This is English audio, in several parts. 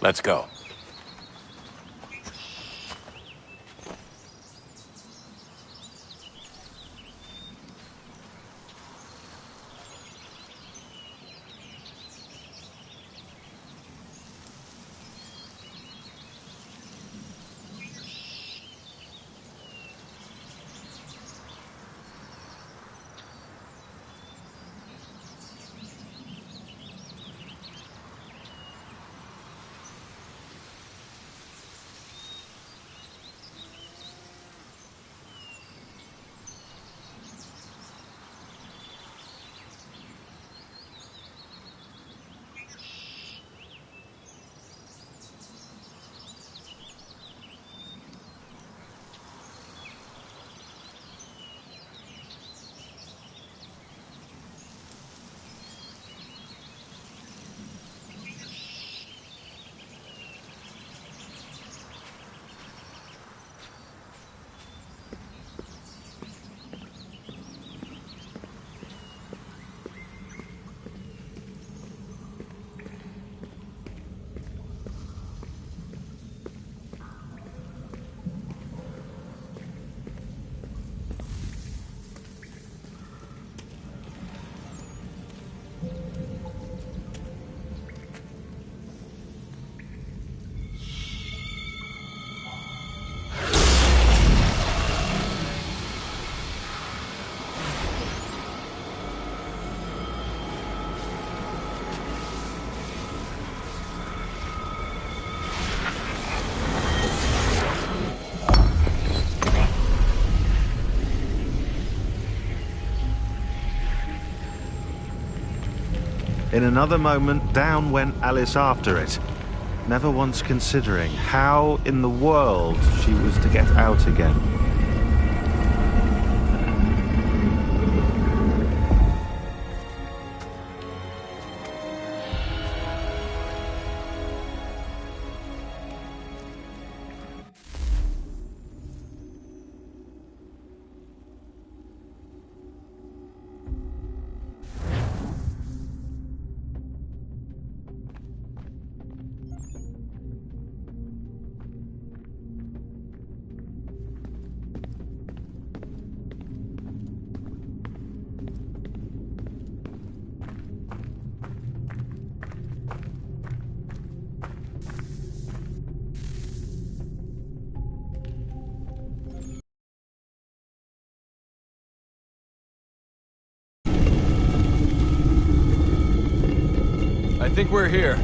Let's go. In another moment, down went Alice after it, never once considering how in the world she was to get out again. I think we're here.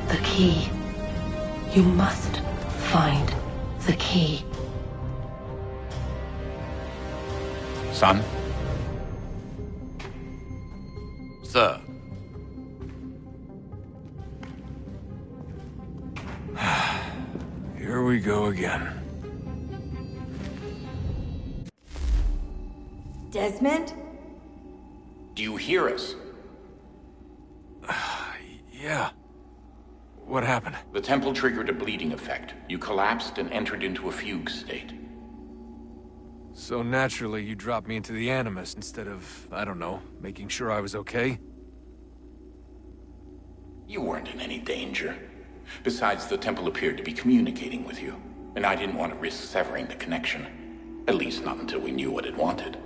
The key. You must find the key. Son? Sir, we go again. Desmond? Do you hear us? Yeah. What happened? The temple triggered a bleeding effect. You collapsed and entered into a fugue state. So naturally, you dropped me into the Animus instead of, I don't know, making sure I was okay? You weren't in any danger. Besides, the temple appeared to be communicating with you, and I didn't want to risk severing the connection. At least not until we knew what it wanted.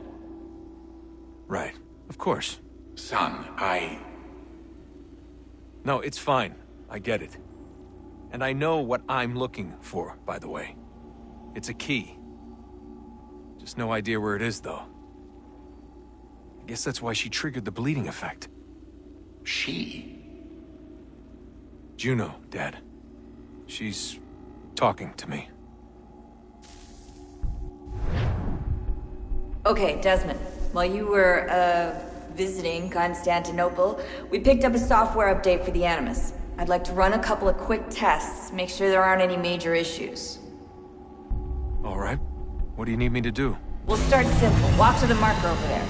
Right. Of course. Son, No, it's fine. I get it. And I know what I'm looking for, by the way. It's a key. Just no idea where it is, though. I guess that's why she triggered the bleeding effect. She? Juno, Dad. She's talking to me. Okay, Desmond. While you were, visiting Constantinople, we picked up a software update for the Animus. I'd like to run a couple of quick tests, make sure there aren't any major issues. All right. What do you need me to do? We'll start simple. Walk to the marker over there.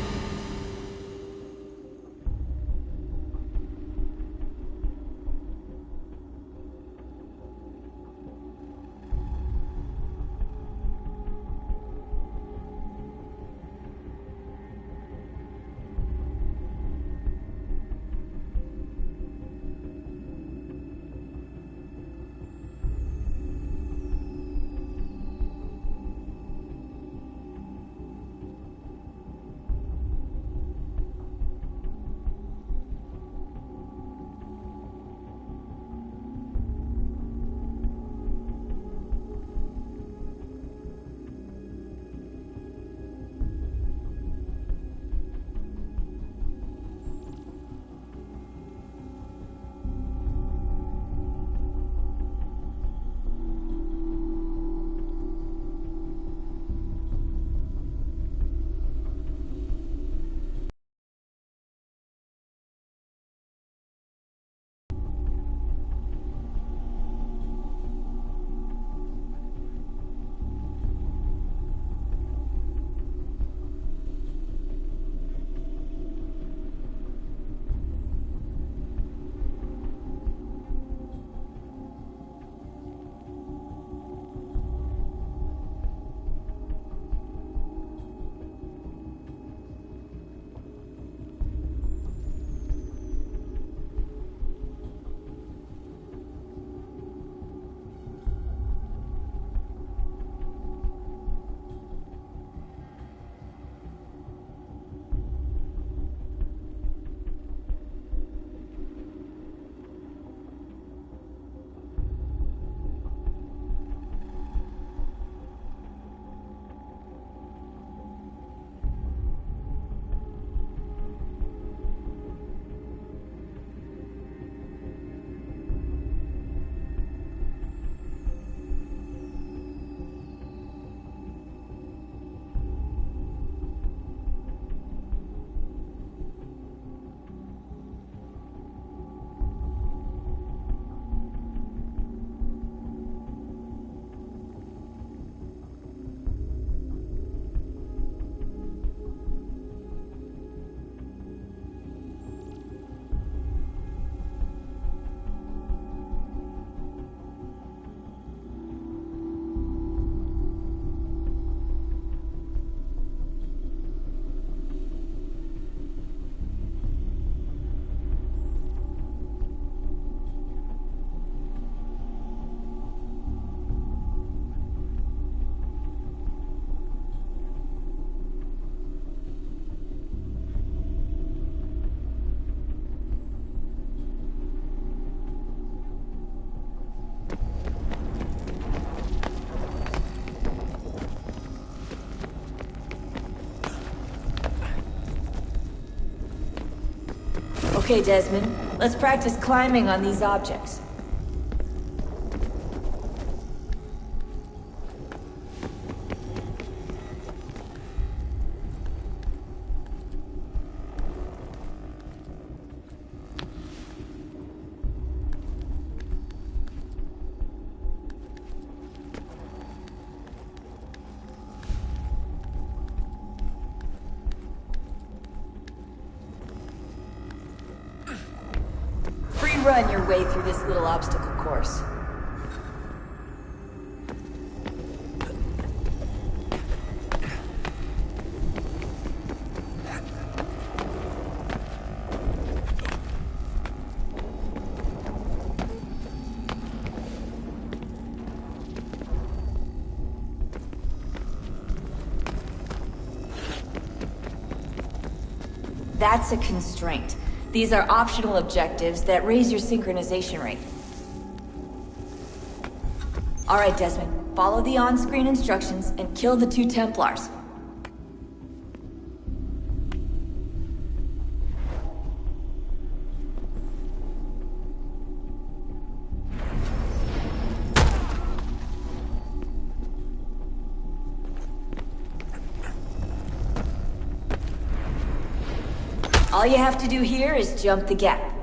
Okay, Desmond. Let's practice climbing on these objects. run your way through this little obstacle course. That's a constraint. These are optional objectives that raise your synchronization rate. Alright, Desmond. Follow the on-screen instructions and kill the 2 Templars. All you have to do here is jump the gap.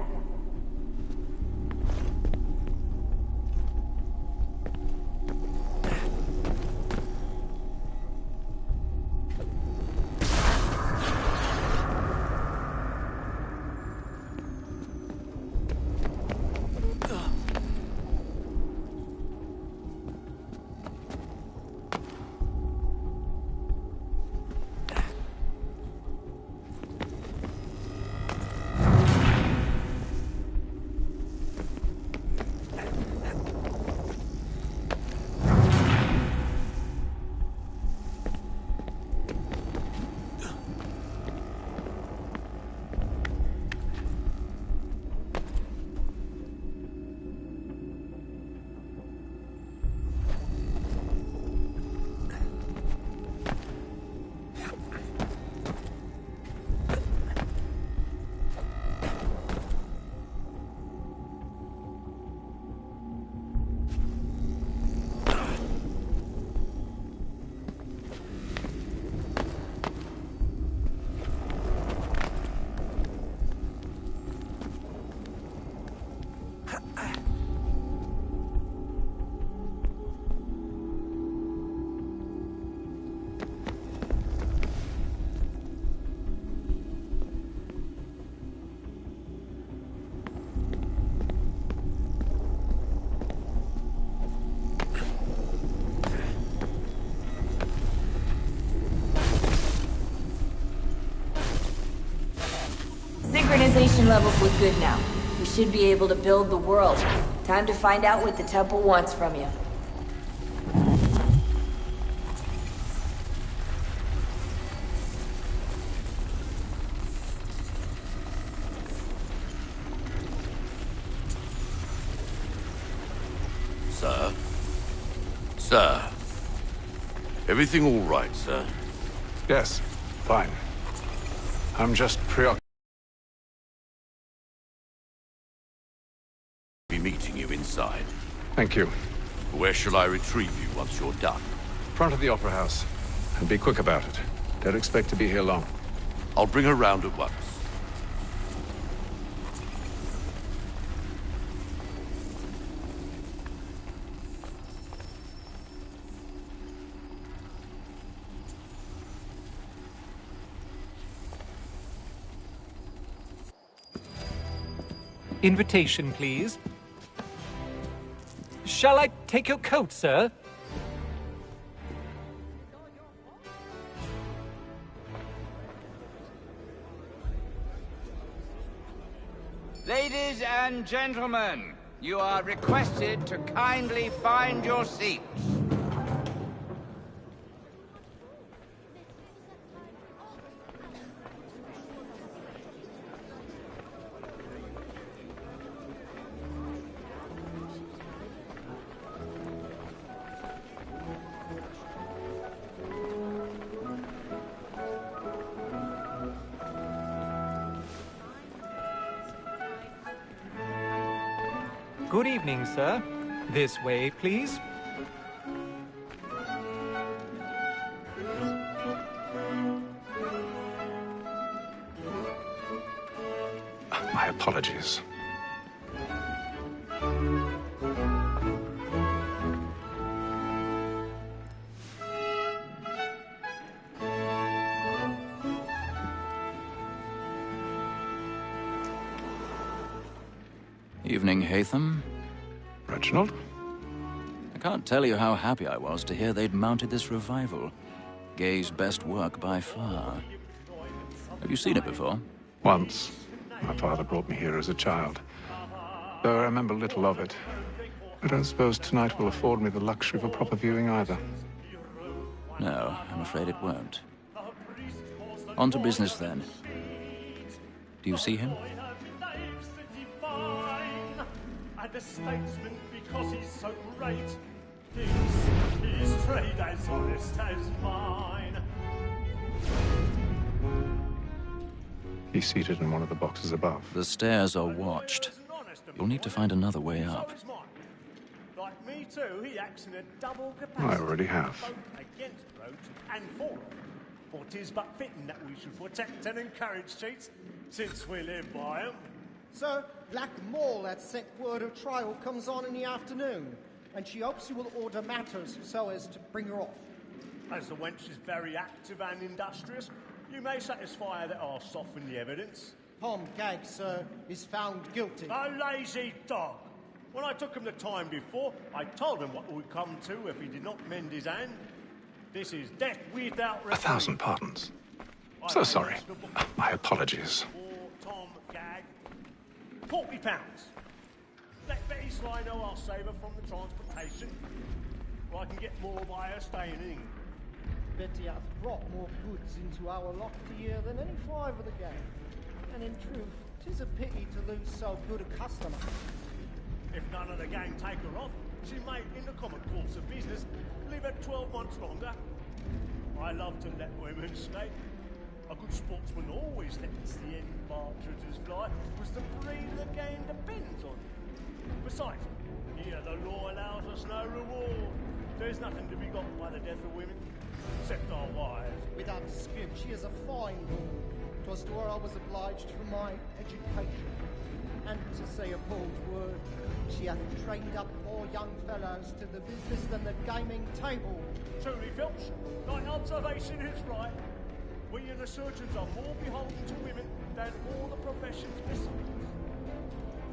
Synchronization levels look good now. We should be able to build the world. Time to find out what the temple wants from you. Sir? Sir? Everything all right, sir? Yes, fine. I'm just preoccupied. Be meeting you inside. Thank you. Where shall I retrieve you once you're done? Front of the Opera House. And be quick about it. Don't expect to be here long. I'll bring her round at once. Invitation, please. Shall I take your coat, sir? Ladies and gentlemen, you are requested to kindly find your seats. Good evening, sir. This way, please. My apologies. Evening, Haytham. Reginald? I can't tell you how happy I was to hear they'd mounted this revival. Gay's best work by far. Have you seen it before? Once. My father brought me here as a child. Though I remember little of it. I don't suppose tonight will afford me the luxury of a proper viewing either. No, I'm afraid it won't. On to business then. Do you see him? And a statesman because he's so great. His trade as honest as mine. He's seated in one of the boxes above. The stairs are watched. You'll need to find another way up. Like me too, he acts in a double capacity. I already have. Both against roads and for them. For 'tis but fitting that we should protect and encourage cheats, since we live by them. Sir, Black Mall had sent word of trial comes on in the afternoon, and she hopes you will order matters so as to bring her off. As the wench is very active and industrious, you may satisfy her that I'll soften the evidence. Tom Gag, sir, is found guilty. A lazy dog! When I took him the time before, I told him what would come to if he did not mend his hand. This is death without reprieve. 1,000 pardons. So sorry. My apologies. Tom Gag. £40. Let Betty Sly know I'll save her from the transportation. Or I can get more by her staying in England. Betty hath brought more goods into our locked year than any 5 of the gang. And in truth, 'tis a pity to lose so good a customer. If none of the gang take her off, she may, in the common course of business, live her 12 months longer. I love to let women skate. A good sportsman always lets the end partridges fly, because the breed of the game depends on it. Besides, here the law allows us no reward. There's nothing to be got by the death of women, except our wives. Without dispute, she is a fine woman. 'Twas to her I was obliged for my education. And to say a bold word, she hath trained up more young fellows to the business than the gaming table. Truly, Filch, thy observation is right. We and the surgeons are more beholden to women than all the professions besides.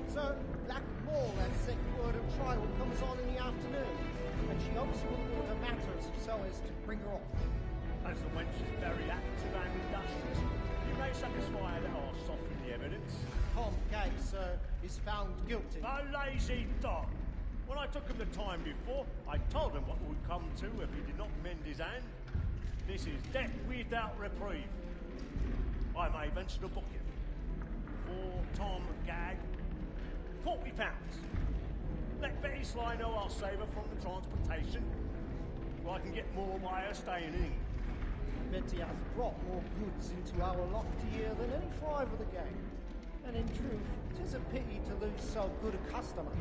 Sir, Black Mall has sent word of trial comes on in the afternoon, and she hopes you will order matters so as to bring her off. As the wench is very active and industrious, you may satisfy her that I'll soften the evidence. Tom Gag, sir, is found guilty. A lazy dog! When I took him the time before, I told him what would come to if he did not mend his hand. This is death without reprieve. I may venture to book him. For Tom Gag, £40. Let Betty Sly know I'll save her from the transportation, or I can get more by her staying in England. Betty hath brought more goods into our locked year than any 5 of the gang. And in truth, 'tis a pity to lose so good a customer.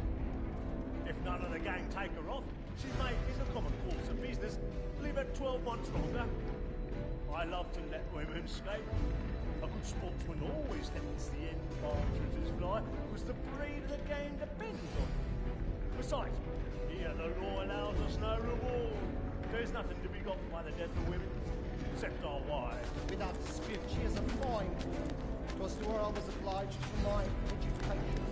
If none of the gang take her off, she may, in the common course of business, live her 12 months longer. I love to let women skate. A good sportsman always lets the end partridges fly, because the breed of the game depends on it. Besides, here the law allows us no reward. There's nothing to be got by the death of women, except our wives. Without dispute, she is a fine woman. 'Twas to her I was obliged for my education.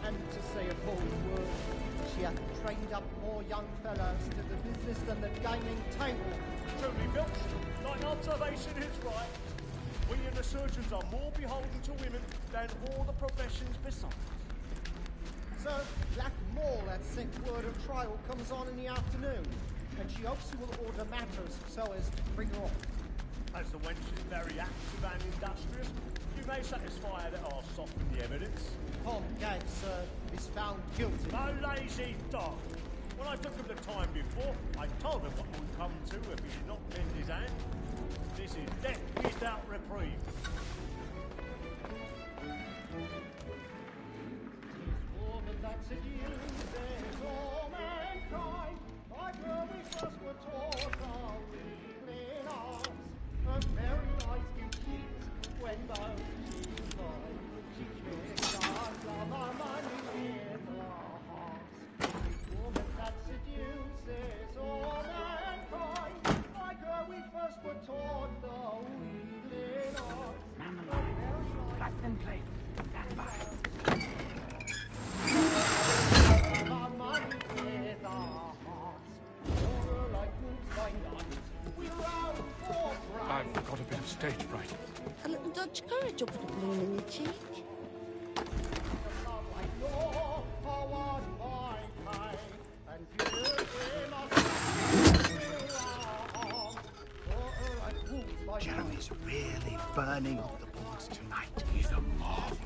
And to say a bold word, she hath trained up more young fellows to the business than the gaming table. Truly, Filch, thine observation is right. We and the surgeons are more beholden to women than all the professions besides. Sir, Black Mall hath sent word of trial comes on in the afternoon, and she hopes you will order matters so as to bring her off. As the wench is very active and industrious, you may satisfy her that I'll soften the evidence. Tom Gag, sir, is found guilty. A lazy dog! When I took him the time before, I told him what would come to if he did not mend his hand. This is death without reprieve. Woman that seduces all mankind, like where we first were taught our weakling arts. A very nice beauty when those she find. She tricks our love, our money with our hearts. Woman that seduces all mankind, like where we first were taught the weakling arts. A very nice stage fright. A little Dutch courage will put a bloom in your cheek. Jeremy's really burning off the boards tonight. He's a marvel.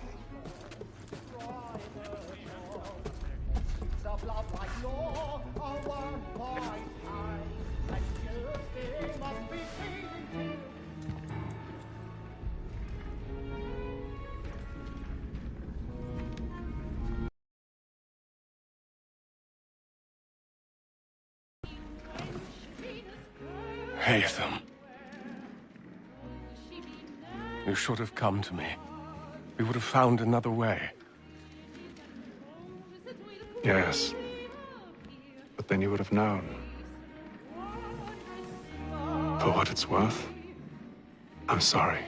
Haytham. You should have come to me. We would have found another way. Yes. But then you would have known. For what it's worth, I'm sorry.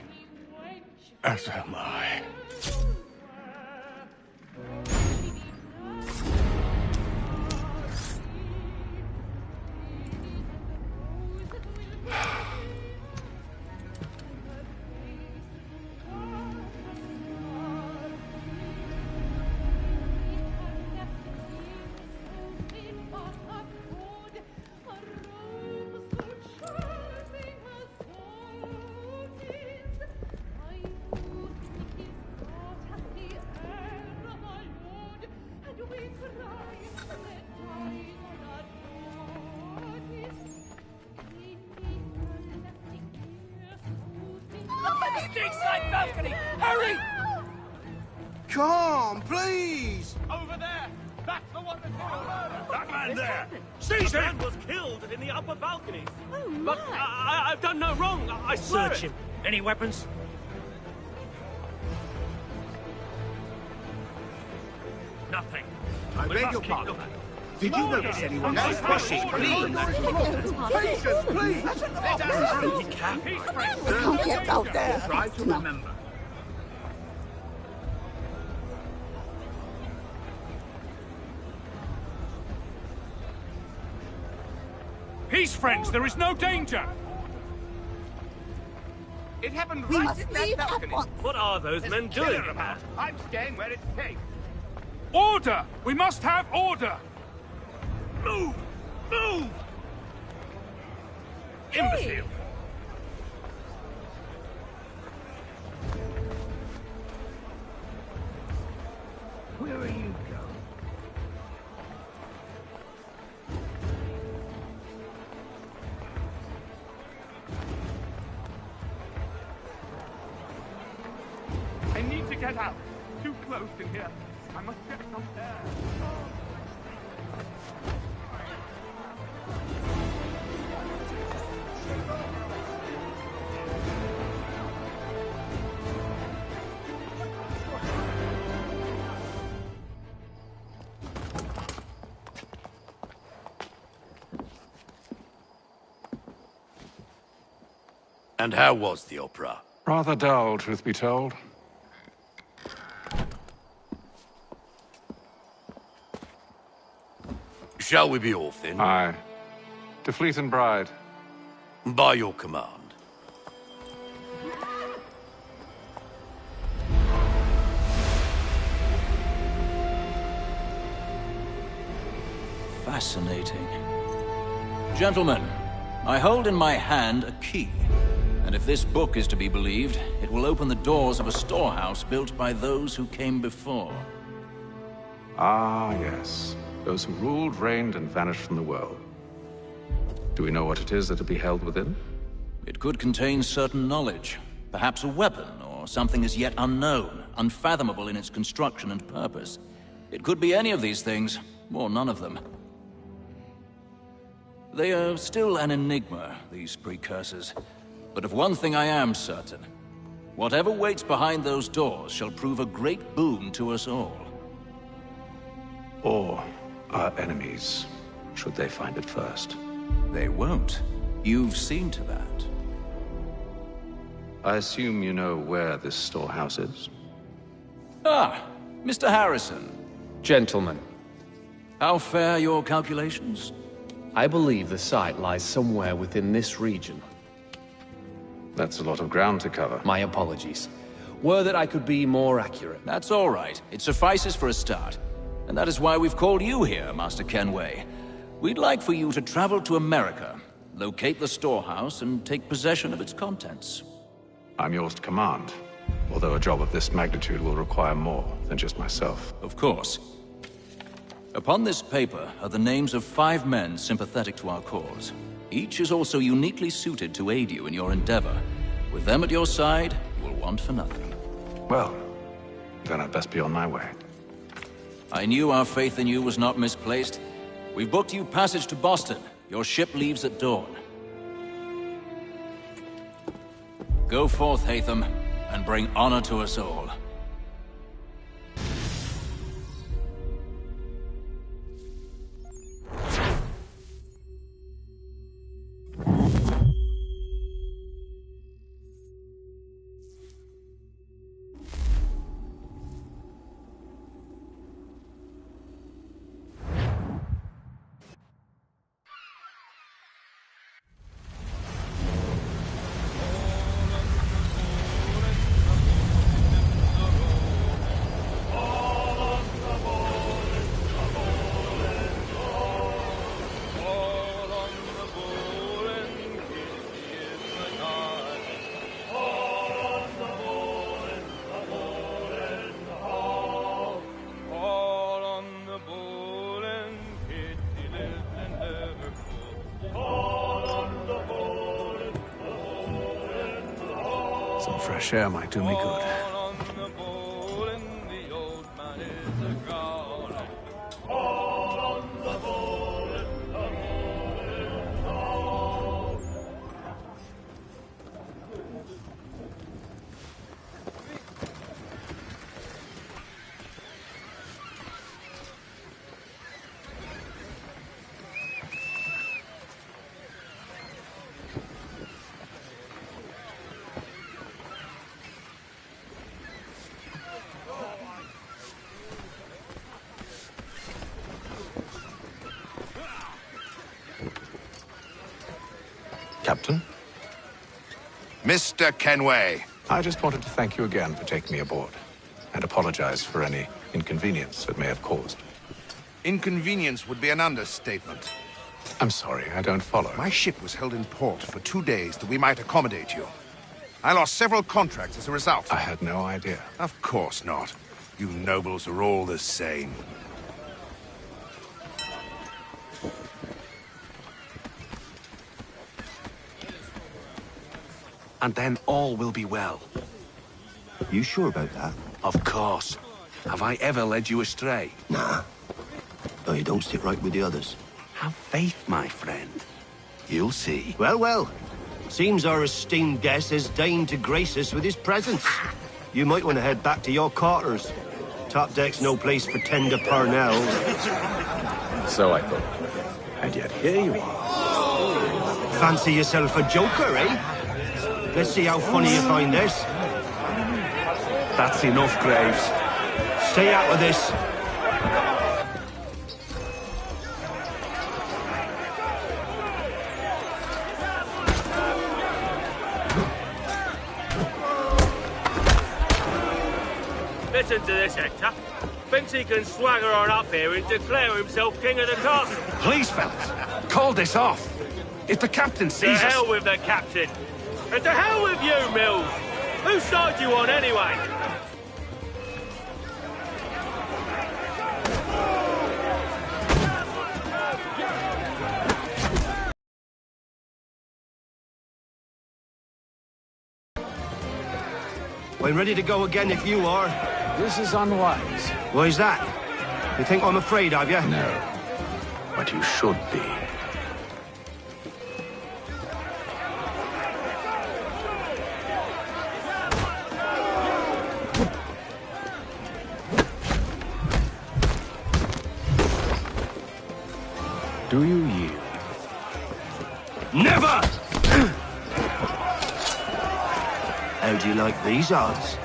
As am I. Side balcony! Hurry! Come, please! Over there! That's the one that's been murdered! That man there! Seize him! Man was killed in the upper balcony. Oh, but I've done no wrong. I swear Search him. Any weapons? Nothing. I beg your pardon. Did you notice anyone else? Please. Patience, please! He can't. Can't get out there. Try to remember. Peace, friends! There is no danger! It happened We right must at that leave at balcony. once. What are those There's men a killer doing? about. I'm staying where it's safe. Order! We must have order! Move! Move! Imbecile! Where are you going? I need to get out. Too close in here. I must get some air. And how was the opera? Rather dull, truth be told. Shall we be off then? Aye. To Fleet and Bride. By your command. Fascinating. Gentlemen, I hold in my hand a key. And if this book is to be believed, it will open the doors of a storehouse built by those who came before. Ah, yes. Those who ruled, reigned, and vanished from the world. Do we know what it is that will be held within? It could contain certain knowledge. Perhaps a weapon, or something as yet unknown, unfathomable in its construction and purpose. It could be any of these things, or none of them. They are still an enigma, these precursors. But of one thing I am certain. Whatever waits behind those doors shall prove a great boon to us all. Or our enemies, should they find it first. They won't. You've seen to that. I assume you know where this storehouse is? Ah, Mr. Harrison. Gentlemen, How fare your calculations? I believe the site lies somewhere within this region. That's a lot of ground to cover. My apologies. Were that I could be more accurate. That's all right. It suffices for a start. And that is why we've called you here, Master Kenway. We'd like for you to travel to America, locate the storehouse, and take possession of its contents. I'm yours to command, although a job of this magnitude will require more than just myself. Of course. Upon this paper are the names of 5 men sympathetic to our cause. Each is also uniquely suited to aid you in your endeavor. With them at your side, you will want for nothing. Well, then I'd best be on my way. I knew our faith in you was not misplaced. We've booked you passage to Boston. Your ship leaves at dawn. Go forth, Hatham, and bring honor to us all. Some fresh air might do me good. Captain? Mr. Kenway. I just wanted to thank you again for taking me aboard, and apologize for any inconvenience it may have caused. Inconvenience would be an understatement. I'm sorry, I don't follow. My ship was held in port for 2 days that we might accommodate you. I lost several contracts as a result. I had no idea. Of course not. You nobles are all the same. And then all will be well. You sure about that? Of course. Have I ever led you astray? Nah. Oh, you don't sit right with the others. Have faith, my friend. You'll see. Well, well. Seems our esteemed guest has deigned to grace us with his presence. You might want to head back to your quarters. Top deck's no place for tender parnells. So I thought. And yet here you are. Fancy yourself a joker, eh? Let's see how funny you find this. That's enough, Graves. Stay out of this. Listen to this, Hector. Thinks he can swagger on up here and declare himself king of the castle. Please, fellas, call this off. If the captain sees us... To hell with the captain. And to hell with you, Mills! Whose side you on, anyway? I'm ready to go again if you are. This is unwise. Why's that? You think I'm afraid of you? No. But you should be. Do you yield? Never! How do you like these odds?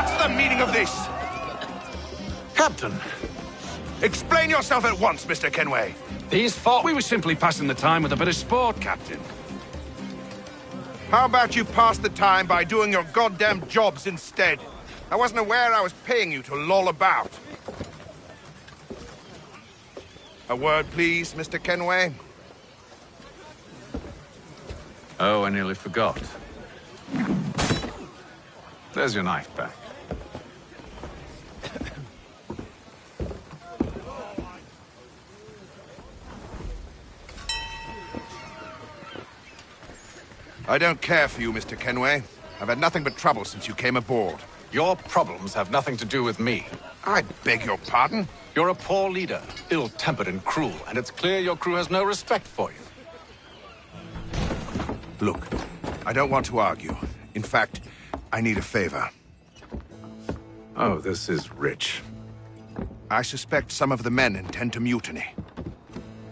What's the meaning of this? Captain, Explain yourself at once, Mr. Kenway. These thought we were simply passing the time with a bit of sport, Captain. How about you pass the time by doing your goddamn jobs instead? I wasn't aware I was paying you to loll about. A word, please, Mr. Kenway. Oh, I nearly forgot. There's your knife back. I don't care for you, Mr. Kenway. I've had nothing but trouble since you came aboard. Your problems have nothing to do with me. I beg your pardon? You're a poor leader, ill-tempered and cruel, and it's clear your crew has no respect for you. Look, I don't want to argue. In fact, I need a favor. Oh, this is rich. I suspect some of the men intend to mutiny.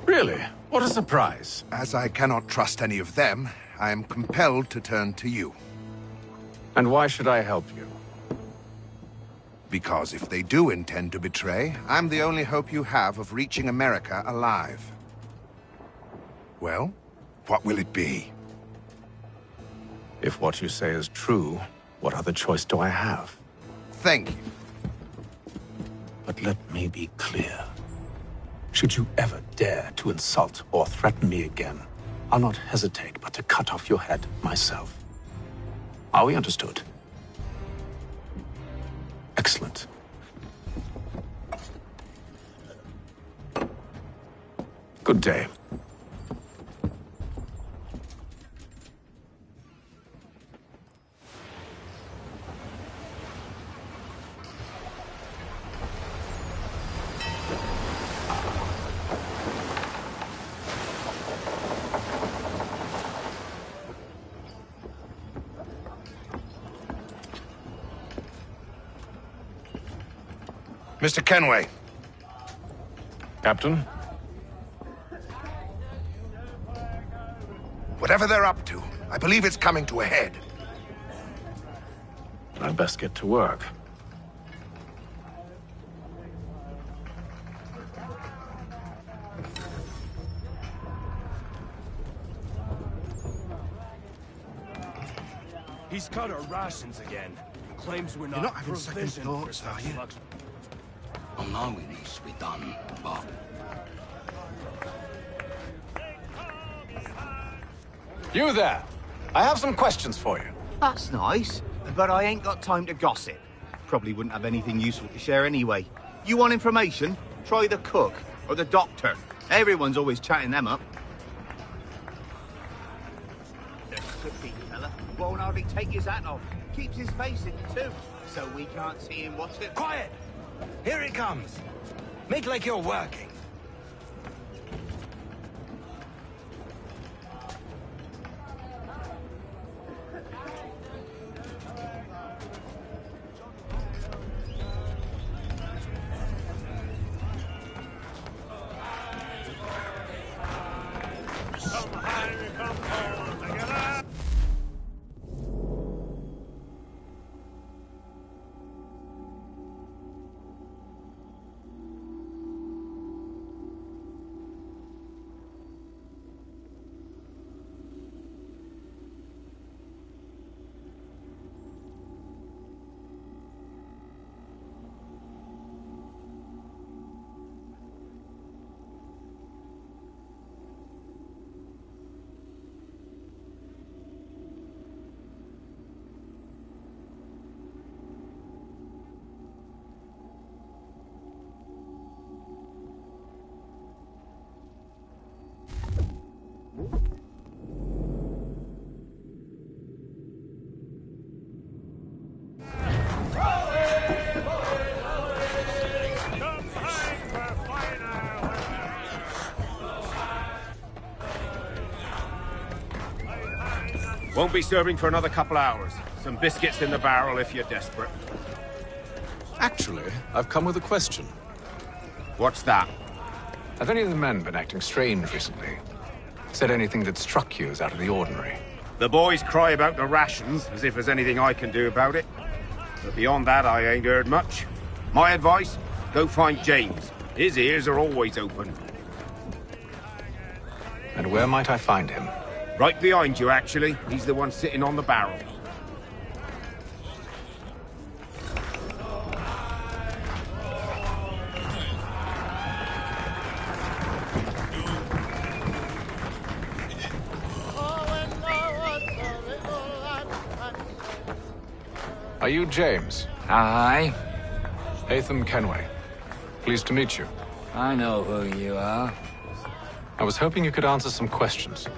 Really? What a surprise. As I cannot trust any of them, I am compelled to turn to you. And why should I help you? Because if they do intend to betray, I'm the only hope you have of reaching America alive. Well, what will it be? If what you say is true, what other choice do I have? Thank you. But let me be clear. Should you ever dare to insult or threaten me again, I'll not hesitate but to cut off your head myself. Are we understood? Excellent. Good day. Mr. Kenway. Captain? Whatever they're up to, I believe it's coming to a head. I'd best get to work. He's cut our rations again. Claims we're not, You're not having second thoughts, are you? I know it needs to be done, but... You there! I have some questions for you. That's nice, but I ain't got time to gossip. Probably wouldn't have anything useful to share anyway. You want information? Try the cook or the doctor. Everyone's always chatting them up. The sooty fella won't hardly take his hat off. Keeps his face in too, so we can't see him watch it. Quiet! Here it comes. Make like you're working. Won't be serving for another couple hours. Some biscuits in the barrel if you're desperate. Actually, I've come with a question. What's that? Have any of the men been acting strange recently? Said anything that struck you as out of the ordinary? The boys cry about the rations, as if there's anything I can do about it. But beyond that, I ain't heard much. My advice, go find James. His ears are always open. And where might I find him? Right behind you, actually. He's the one sitting on the barrel. Are you James? Aye. Atham Kenway. Pleased to meet you. I know who you are. I was hoping you could answer some questions.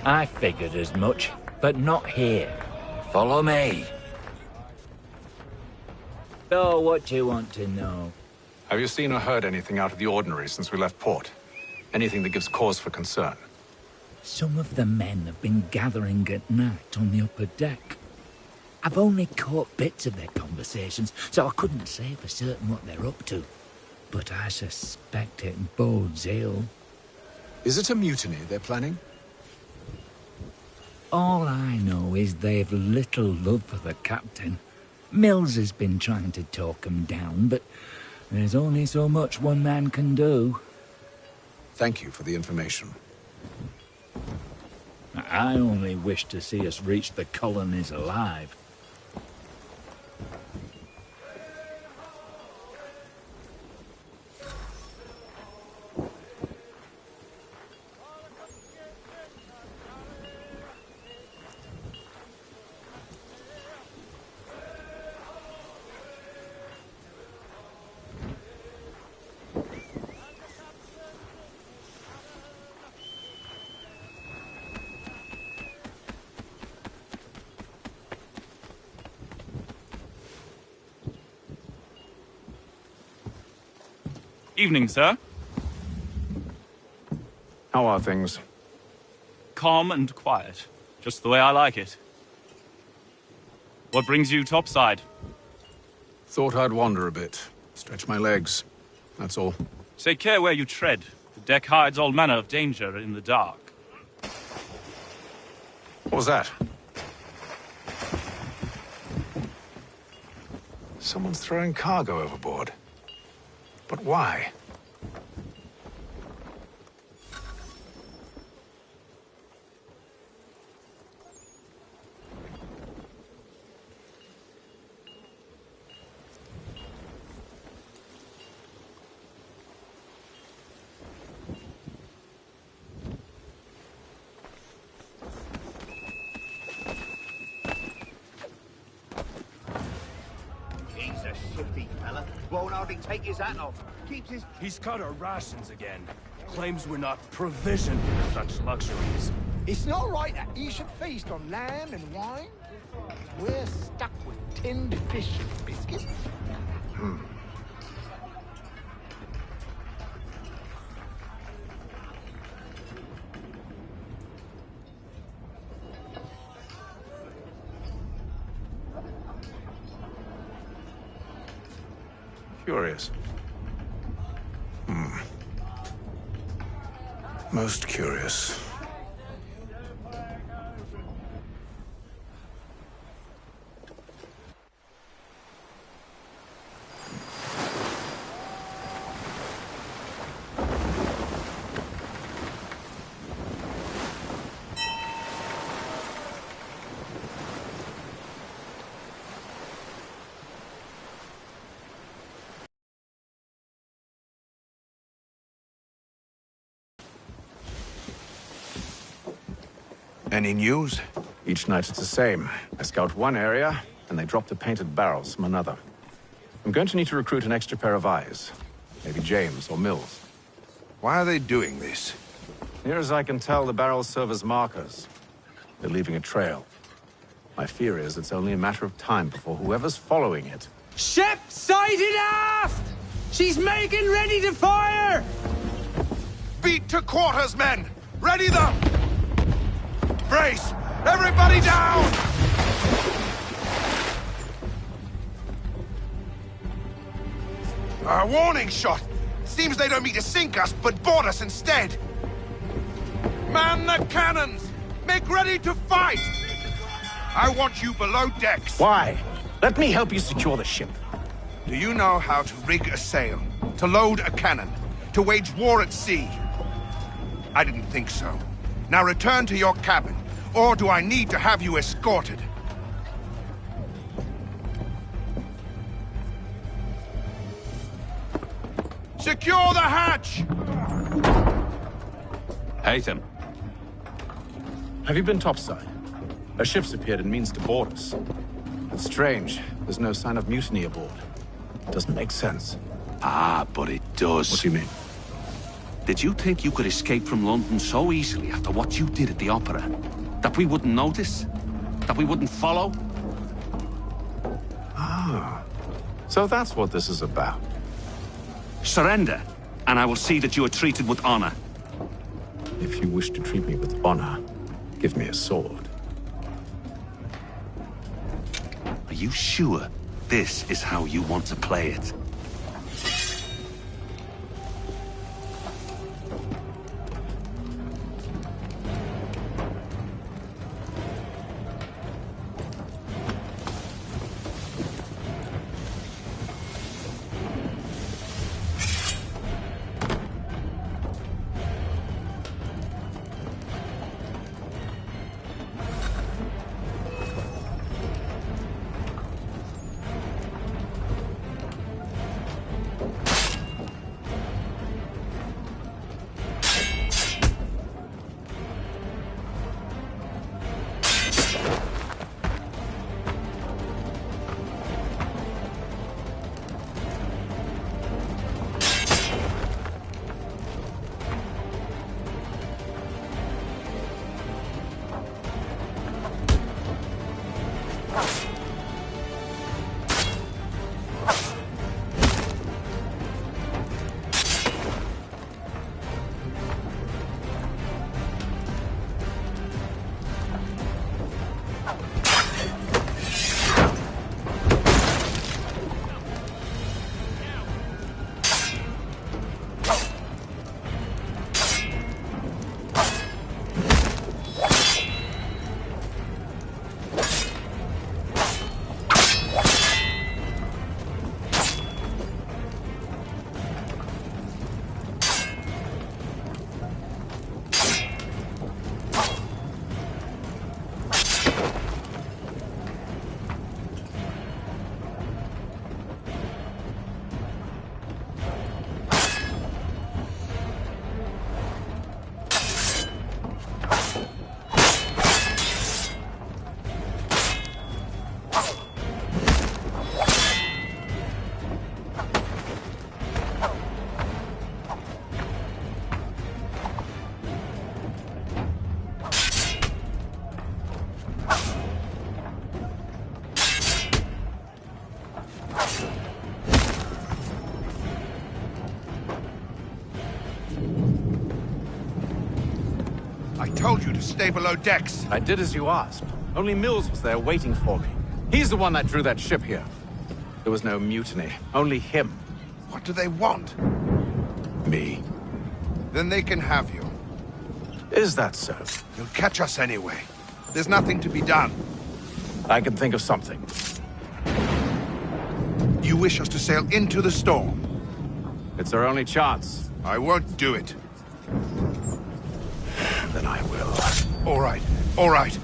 I figured as much, but not here. Follow me. So, what do you want to know? Have you seen or heard anything out of the ordinary since we left port? Anything that gives cause for concern? Some of the men have been gathering at night on the upper deck. I've only caught bits of their conversations, so I couldn't say for certain what they're up to. But I suspect it bodes ill. Is it a mutiny they're planning? All I know is they've little love for the captain. Mills has been trying to talk 'em down, but there's only so much one man can do. Thank you for the information. I only wish to see us reach the colonies alive. Evening, sir. How are things? Calm and quiet. Just the way I like it. What brings you topside? Thought I'd wander a bit. Stretch my legs. That's all. Take care where you tread. The deck hides all manner of danger in the dark. What was that? Someone's throwing cargo overboard. But why? He's a shifty fella. Won't hardly take his hat off. Keeps his... He's cut our rations again. Claims we're not provisioned with such luxuries. It's not right that he should feast on lamb and wine. We're stuck with tinned fish and biscuits. Curious. Most curious. Any news? Each night it's the same. I scout one area, and they drop the painted barrels from another. I'm going to need to recruit an extra pair of eyes. Maybe James or Mills. Why are they doing this? Near as I can tell, the barrels serve as markers. They're leaving a trail. My fear is it's only a matter of time before whoever's following it... Ship sighted aft! She's making ready to fire! Beat to quarters, men! Ready them! Brace! Everybody down! A warning shot! Seems they don't mean to sink us, but board us instead! Man the cannons! Make ready to fight! I want you below decks. Why? Let me help you secure the ship. Do you know how to rig a sail? To load a cannon? To wage war at sea? I didn't think so. Now return to your cabin, or do I need to have you escorted? Secure the hatch! Haytham. Have you been topside? A ship's appeared and means to board us. It's strange. There's no sign of mutiny aboard. Doesn't make sense. Ah, but it does. What do you mean? Did you think you could escape from London so easily after what you did at the opera? That we wouldn't notice? That we wouldn't follow? Ah. So that's what this is about. Surrender, and I will see that you are treated with honor. If you wish to treat me with honor, give me a sword. Are you sure this is how you want to play it? I told you to stay below decks. I did as you asked. Only Mills was there waiting for me. He's the one that drew that ship here. There was no mutiny, only him. What do they want? Me. Then they can have you. Is that so? You'll catch us anyway. There's nothing to be done. I can think of something. You wish us to sail into the storm? It's our only chance. I won't do it. Then I will. All right, all right.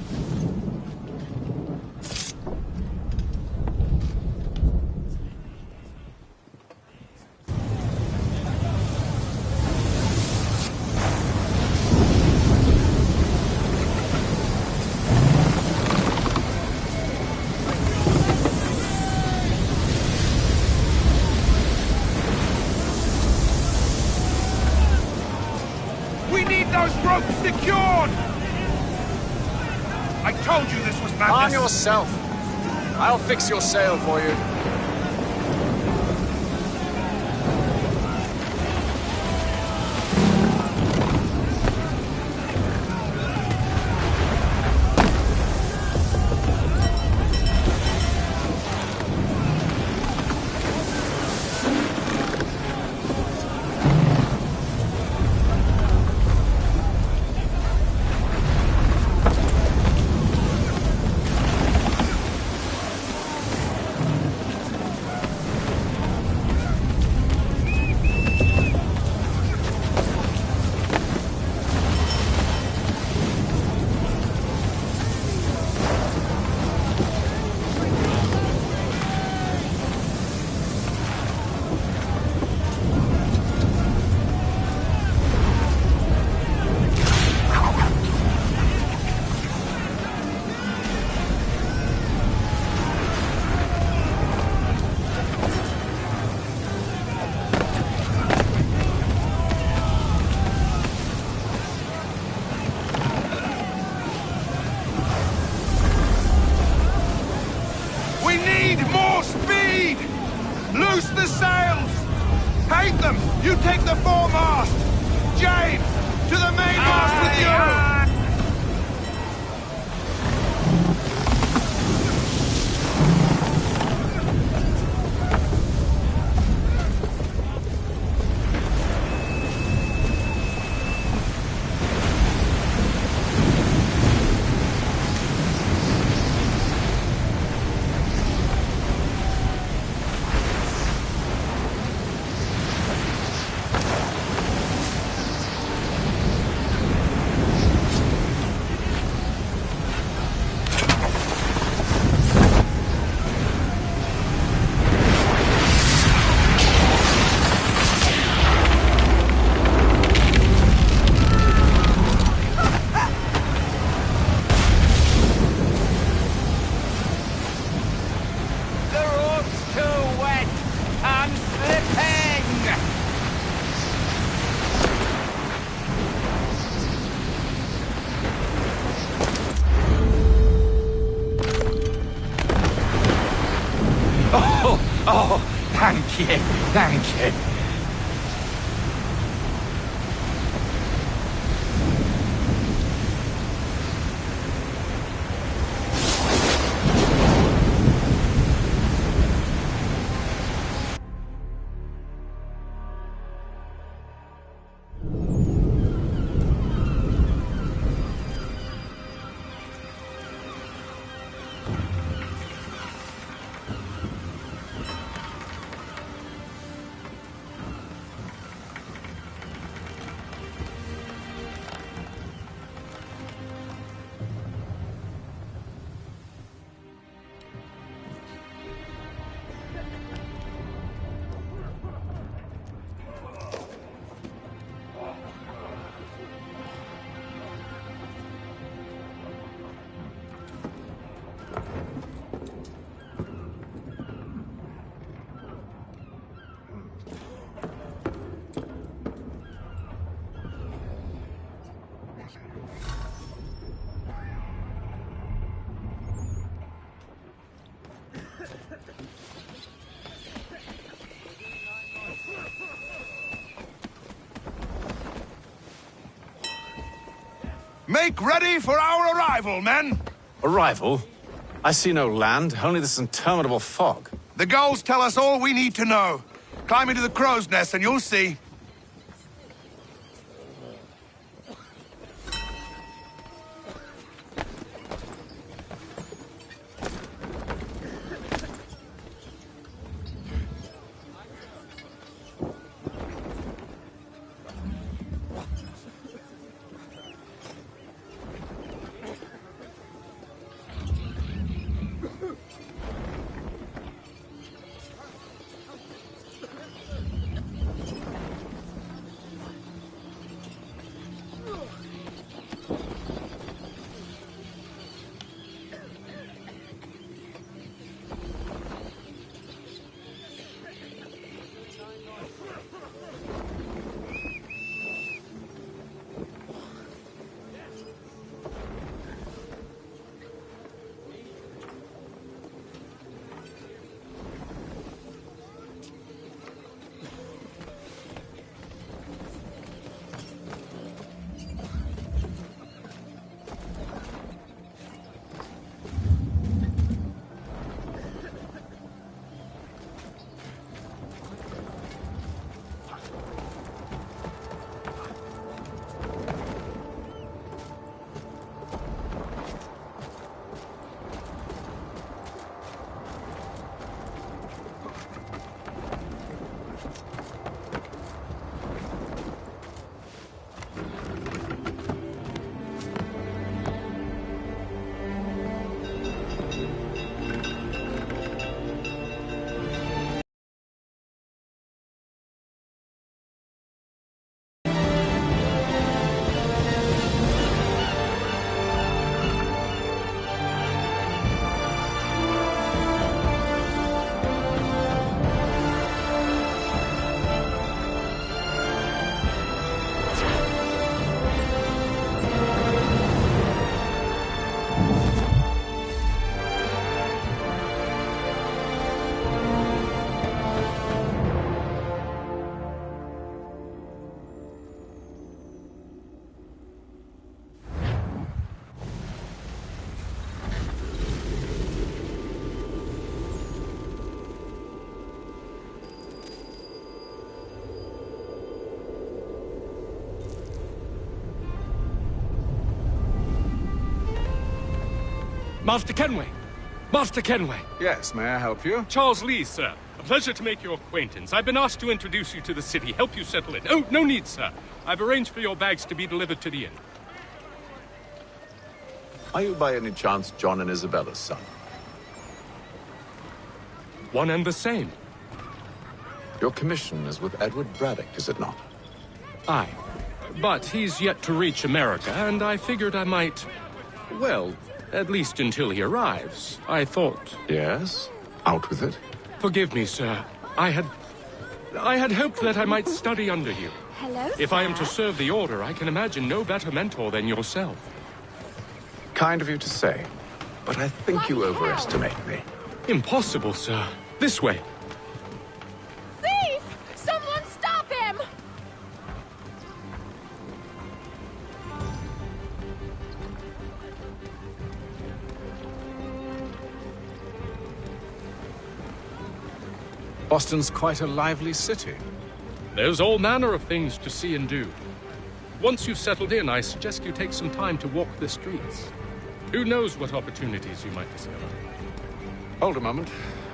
We need those ropes secured! I told you this was madness. Arm yourself. I'll fix your sail for you. You take the foremast! James! To the mainmast with you! Oh, thank you, thank you. Make ready for our arrival, men! Arrival? I see no land, only this interminable fog. The gulls tell us all we need to know. Climb into the crow's nest and you'll see. Master Kenway! Master Kenway! Yes, may I help you? Charles Lee, sir. A pleasure to make your acquaintance. I've been asked to introduce you to the city, help you settle in. Oh, no need, sir. I've arranged for your bags to be delivered to the inn. Are you by any chance John and Isabella's son? One and the same. Your commission is with Edward Braddock, is it not? Aye. But he's yet to reach America, and I figured I might... Well, at least until he arrives, I thought... Yes? Out with it. Forgive me, sir. I had hoped that I might study under you. Hello, If I am to serve the Order, I can imagine no better mentor than yourself. Kind of you to say, but I think you overestimate me. Impossible, sir. This way. Thief! Someone stop him! Boston's quite a lively city. There's all manner of things to see and do. Once you've settled in, I suggest you take some time to walk the streets. Who knows what opportunities you might discover. Hold a moment.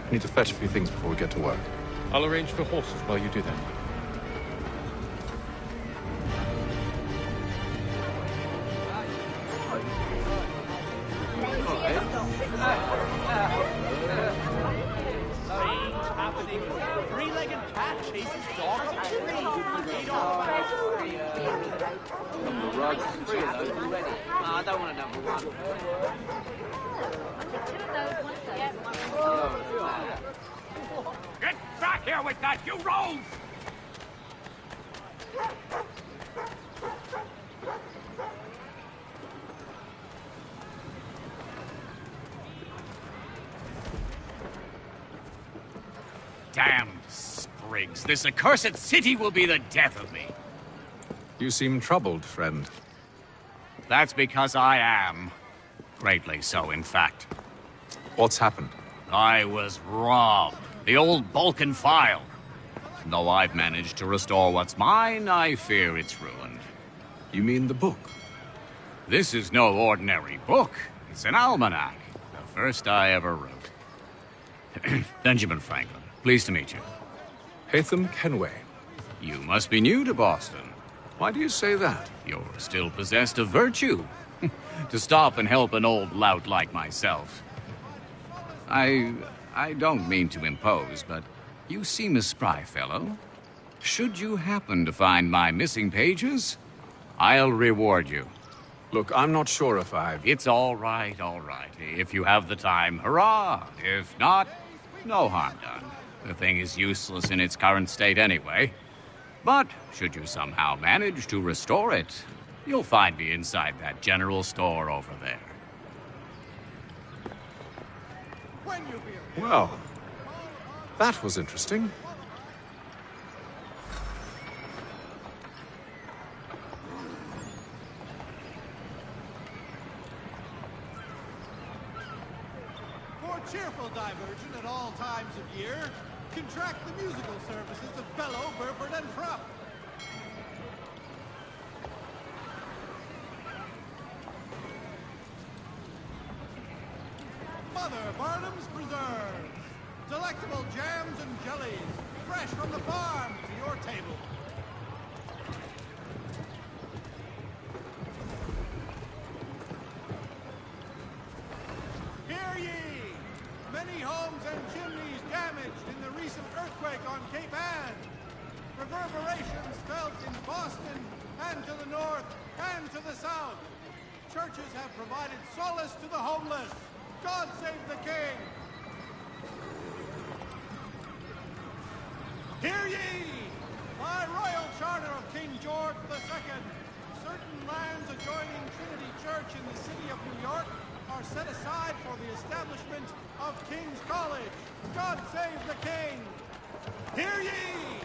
I need to fetch a few things before we get to work. I'll arrange for horses while you do that. Three-legged cat chases dog up a tree. I don't want another one. Get back here with that, you rogues! Damn sprigs. This accursed city will be the death of me. You seem troubled, friend. That's because I am. Greatly so, in fact. What's happened? I was robbed. The old Balkan file. Though I've managed to restore what's mine, I fear it's ruined. You mean the book? This is no ordinary book. It's an almanac. The first I ever wrote. Benjamin Franklin. Pleased to meet you. Haytham Kenway. You must be new to Boston. Why do you say that? You're still possessed of virtue. To stop and help an old lout like myself. I don't mean to impose, but you seem a spry fellow. Should you happen to find my missing pages, I'll reward you. Look, I'm not sure if I've... It's all right, all right. If you have the time, hurrah! If not, no harm done. The thing is useless in its current state anyway. But should you somehow manage to restore it, you'll find me inside that general store over there. Well, that was interesting. For cheerful diversion at all times of year, contract the musical services of Bellow, Burford, and Frupp. Mother Barnum's Preserves. Delectable jams and jellies, fresh from the farm to your table. Hear ye! Many homes and chimneys damaged in the recent earthquake on Cape Ann. Reverberations felt in Boston and to the north and to the south. Churches have provided solace to the homeless. God save the King! Hear ye! By royal charter of King George II, certain lands adjoining Trinity Church in the city of New York are set aside for the establishment of King's College. God save the King! Hear ye!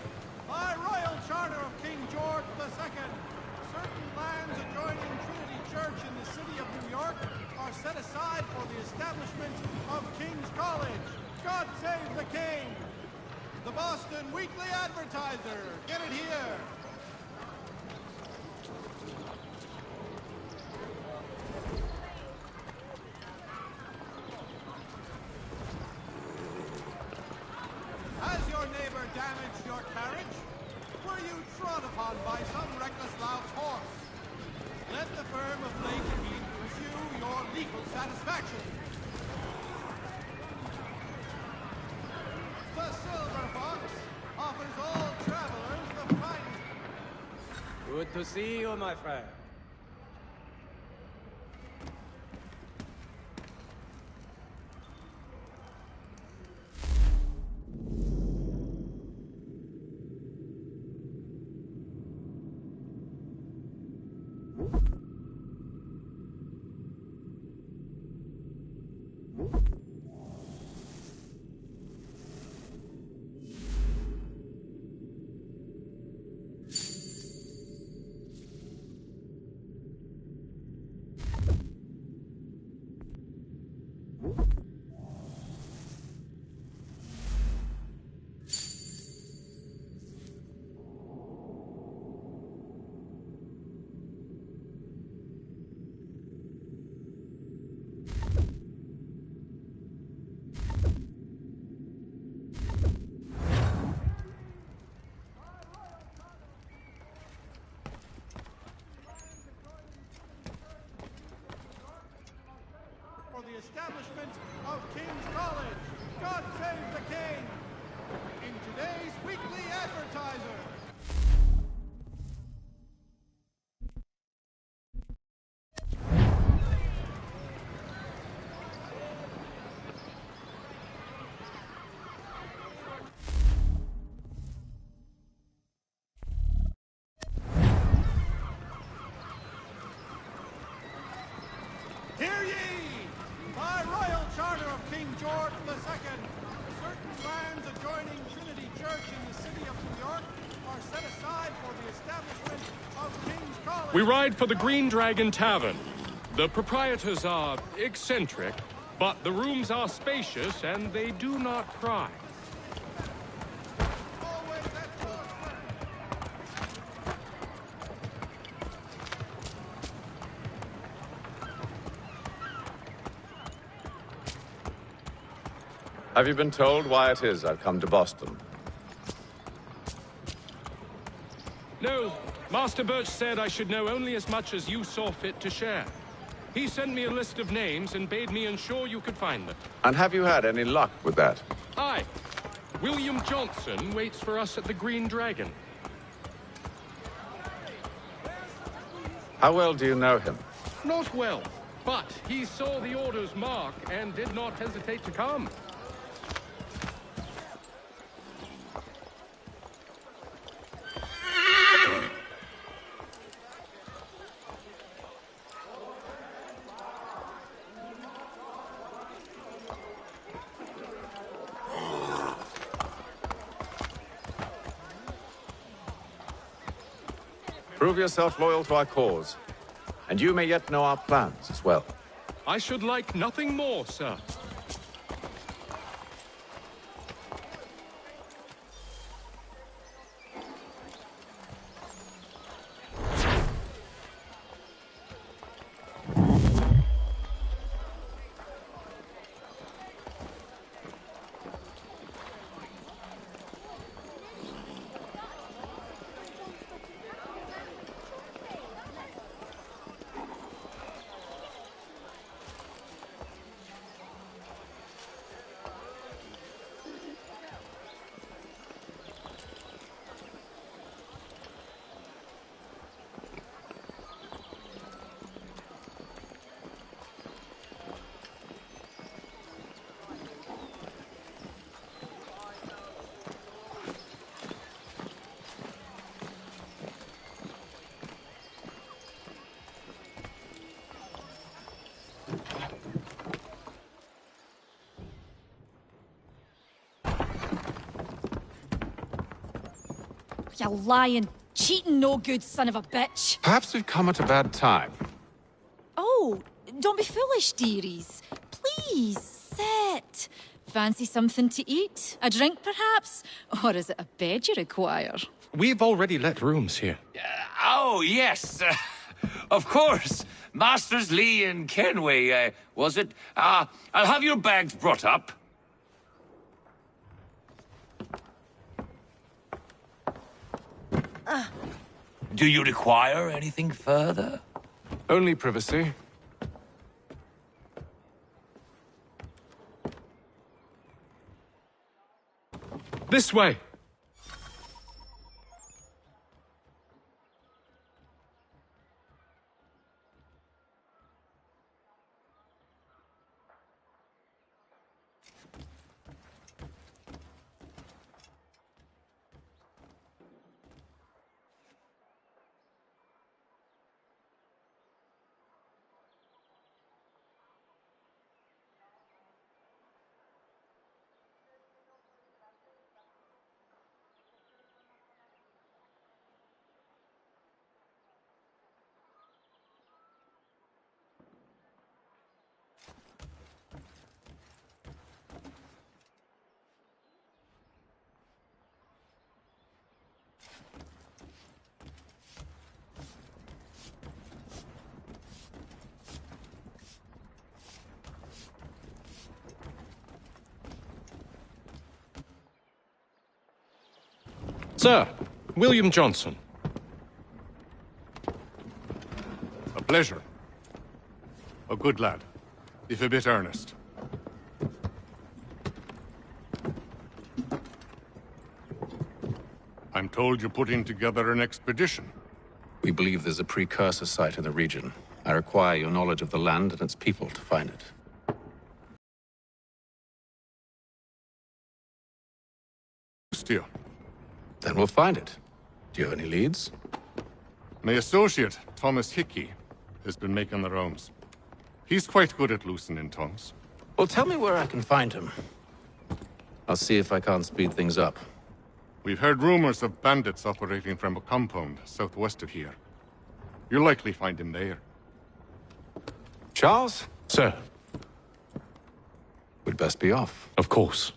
By royal charter of King George II, certain lands adjoining Trinity Church in the city of New York are set aside for the establishment of King's College. God save the King! The Boston Weekly Advertiser. Get it here. on by some reckless lout's horse. Let the firm of Blake and Heath pursue your legal satisfaction. The Silver Fox offers all travelers the finest. Good to see you, my friend. For the establishment of King's College. God save the King! In today's Weekly Advertiser. Hear ye! By royal charter of King George II, certain lands adjoining Trinity Church in the city of New York are set aside for the establishment of King's College. We ride for the Green Dragon Tavern. The proprietors are eccentric, but the rooms are spacious and they do not pry. Have you been told why it is I've come to Boston? No, Master Birch said I should know only as much as you saw fit to share. He sent me a list of names and bade me ensure you could find them. And have you had any luck with that? Aye. William Johnson waits for us at the Green Dragon. How well do you know him? Not well, but he saw the order's mark and did not hesitate to come. Prove yourself loyal to our cause, and you may yet know our plans as well. I should like nothing more, sir. You lying, cheating, no good son of a bitch. Perhaps we've come at a bad time. Oh, don't be foolish, dearies. Please, sit. Fancy something to eat? A drink, perhaps? Or is it a bed you require? We've already let rooms here. Oh, yes. Of course. Masters Lee and Kenway, was it? I'll have your bags brought up. Do you require anything further? Only privacy. This way! Sir, William Johnson. A pleasure. A good lad, if a bit earnest. I'm told you're putting together an expedition. We believe there's a precursor site in the region. I require your knowledge of the land and its people to find it. Still. Then we'll find it. Do you have any leads? My associate, Thomas Hickey, has been making the rounds. He's quite good at loosening tongues. Well, tell me where I can find him. I'll see if I can't speed things up. We've heard rumors of bandits operating from a compound southwest of here. You'll likely find him there. Charles? Sir. We'd best be off. Of course.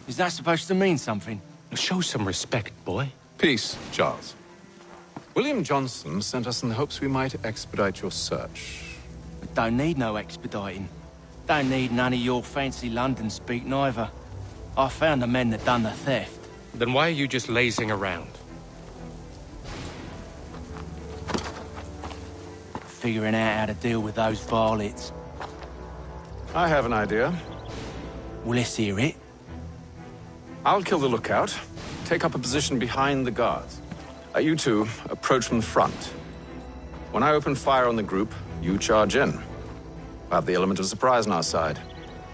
Is that supposed to mean something? Show some respect, boy. Peace, Charles. William Johnson sent us in the hopes we might expedite your search. We don't need no expediting. Don't need none of your fancy London speak neither. I found the men that done the theft. Then why are you just lazing around? Figuring out how to deal with those varlets. I have an idea. Well, let's hear it. I'll kill the lookout, take up a position behind the guards. You two approach from the front. When I open fire on the group, you charge in. We'll have the element of surprise on our side.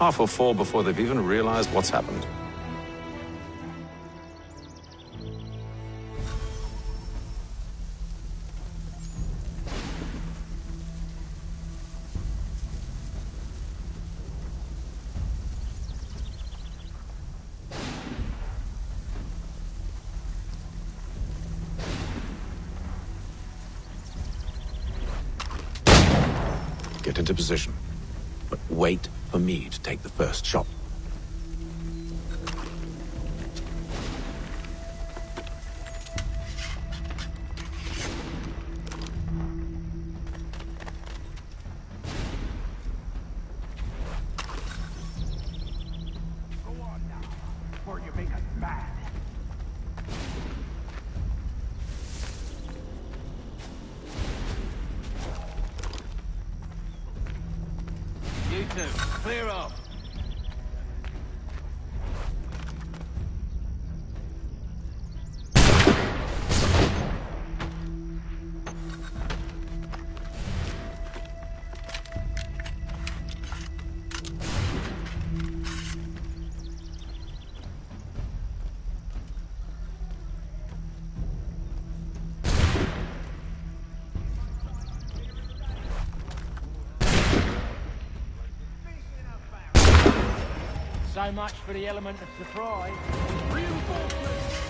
Half will fall before they've even realized what's happened. Get into position, but wait for me to take the first shot. two, clear off. So much for the element of surprise. Reinforcements!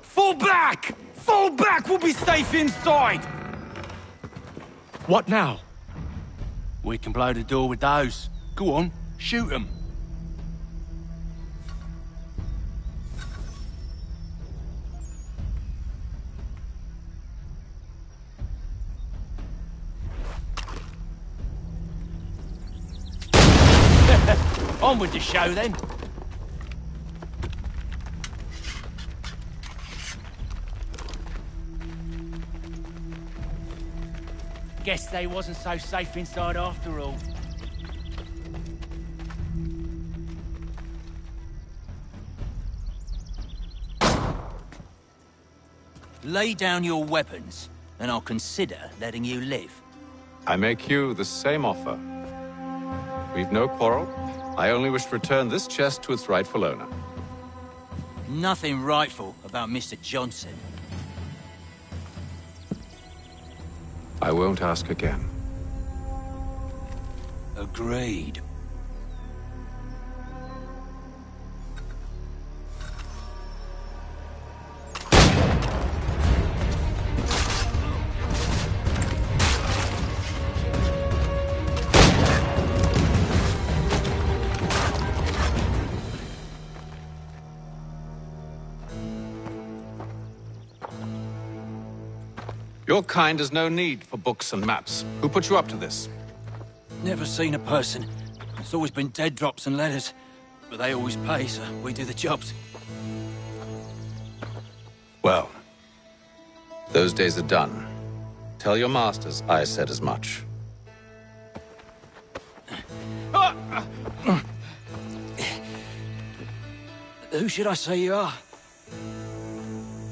Fall back! Fall back! We'll be safe inside! What now? We can blow the door with those. Go on, shoot them. On with the show then. Guess they wasn't so safe inside after all. Lay down your weapons, and I'll consider letting you live. I make you the same offer. We've no quarrel. I only wish to return this chest to its rightful owner. Nothing rightful about Mr. Johnson. I won't ask again. Agreed. Your kind has no need for books and maps. Who put you up to this? Never seen a person. It's always been dead drops and letters. But they always pay, so we do the jobs. Well, those days are done. Tell your masters I said as much. Who should I say you are?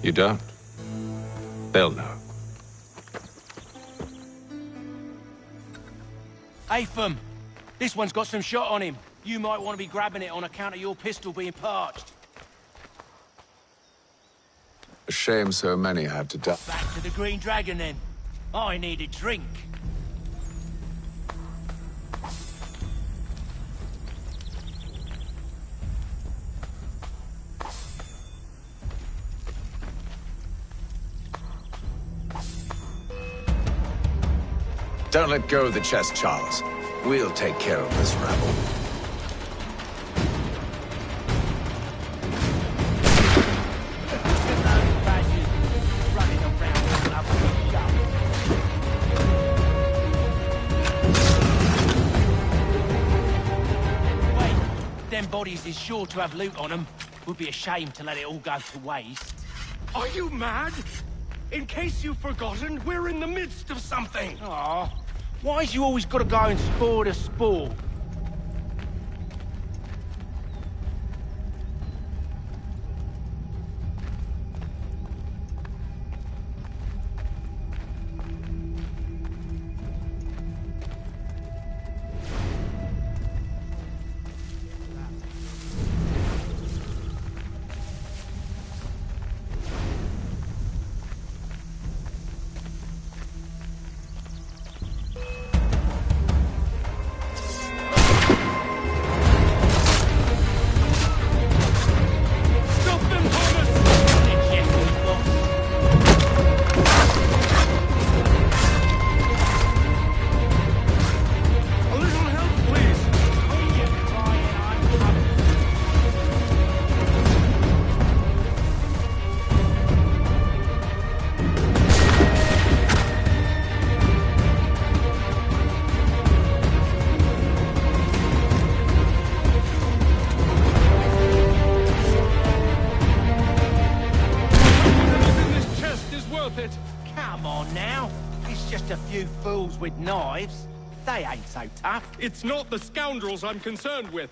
You don't? They'll know. Atham, this one's got some shot on him. You might want to be grabbing it on account of your pistol being parched. A shame so many had to die. Back to the Green Dragon, then. I need a drink. Don't let go of the chest, Charles. We'll take care of this rabble. Wait, them bodies is sure to have loot on them. Would be a shame to let it all go to waste. Are you mad? In case you've forgotten, we're in the midst of something. Aw, why's you always gotta go and spoil the sport? Come on now. It's just a few fools with knives. They ain't so tough. It's not the scoundrels I'm concerned with.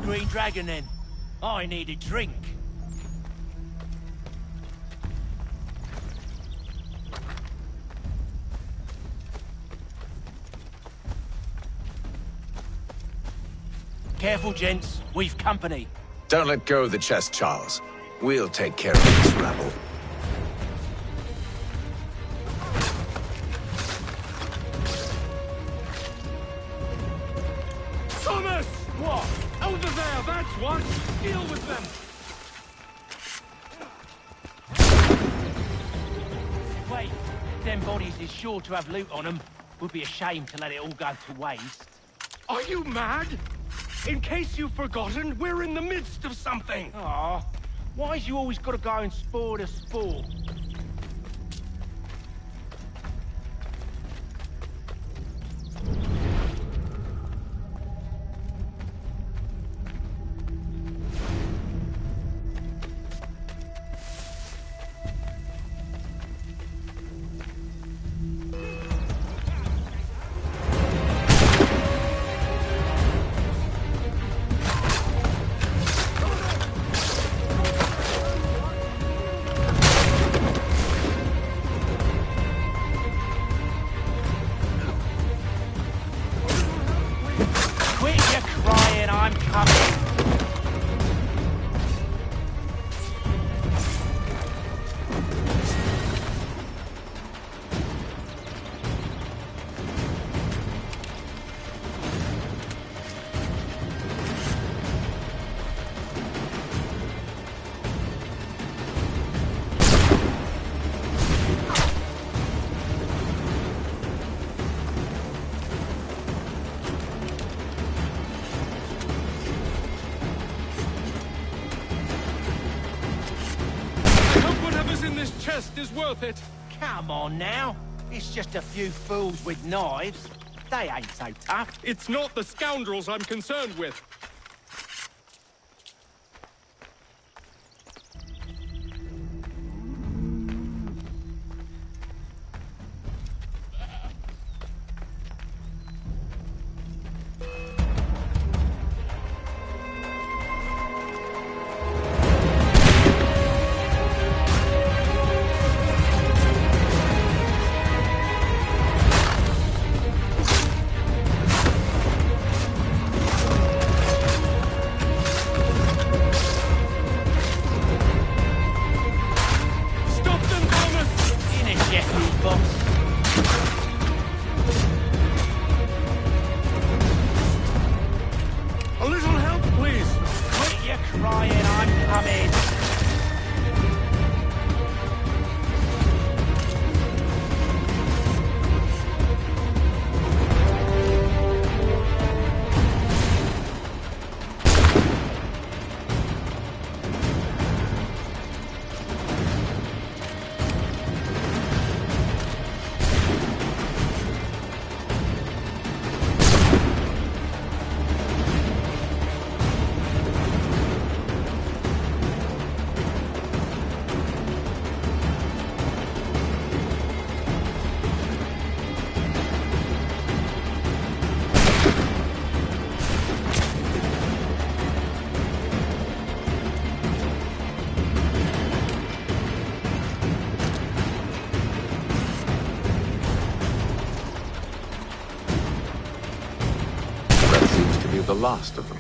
Green Dragon, then. I need a drink. Careful, gents. We've company. Don't let go of the chest, Charles. We'll take care of this rabble. Thomas! What? Over there, that's what! Deal with them! Wait, them bodies is sure to have loot on them. Would be a shame to let it all go to waste. Are you mad? In case you've forgotten, we're in the midst of something! Aw, why's you always gotta go and spoil the sport? Whatever's in this chest is worth it. Come on now. It's just a few fools with knives. They ain't so tough. It's not the scoundrels I'm concerned with. A little help, please. Quit your crying, I'm coming. The last of them.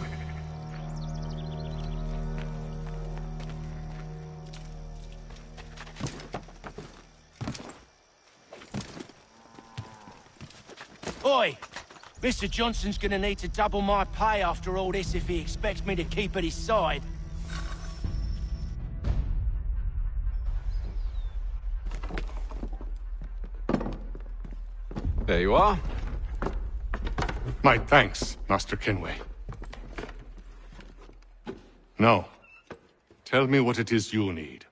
Oi! Mr. Johnson's gonna need to double my pay after all this if he expects me to keep at his side. There you are. My thanks, Master Kenway. Now, tell me what it is you need.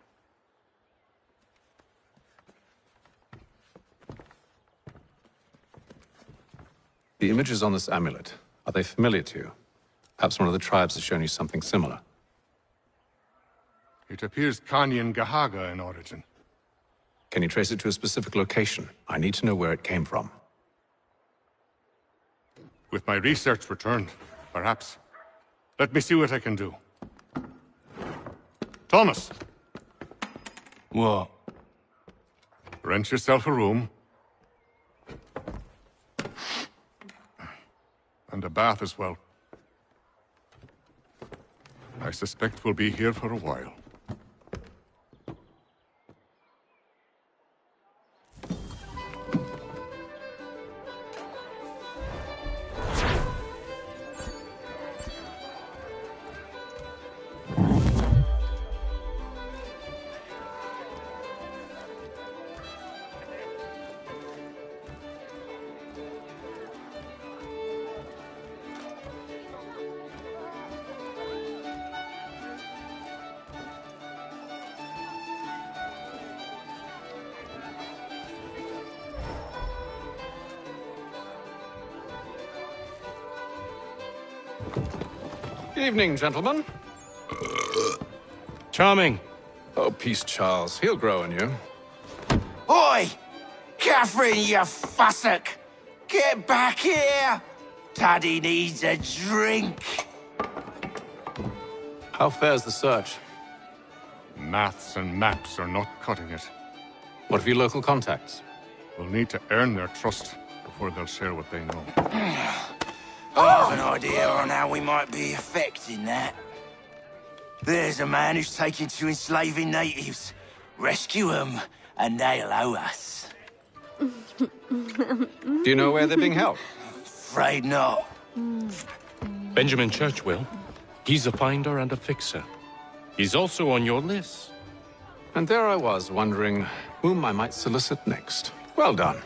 The images on this amulet, are they familiar to you? Perhaps one of the tribes has shown you something similar. It appears Kanyan Gahaga in origin. Can you trace it to a specific location? I need to know where it came from. With my research returned, perhaps. Let me see what I can do. Thomas! What? Rent yourself a room. And a bath as well. I suspect we'll be here for a while. Evening, gentlemen. Charming. Oh, peace, Charles. He'll grow on you. Oi! Catherine, you fussock! Get back here! Taddy needs a drink. How fares the search? Maths and maps are not cutting it. What of your local contacts? We'll need to earn their trust before they'll share what they know. I've an idea on how we might be affecting that. There's a man who's taken to enslaving natives. Rescue them, and they'll owe us. Do you know where they're being held? Afraid not. Benjamin Churchwill. He's a finder and a fixer. He's also on your list. And there I was, wondering whom I might solicit next. Well done.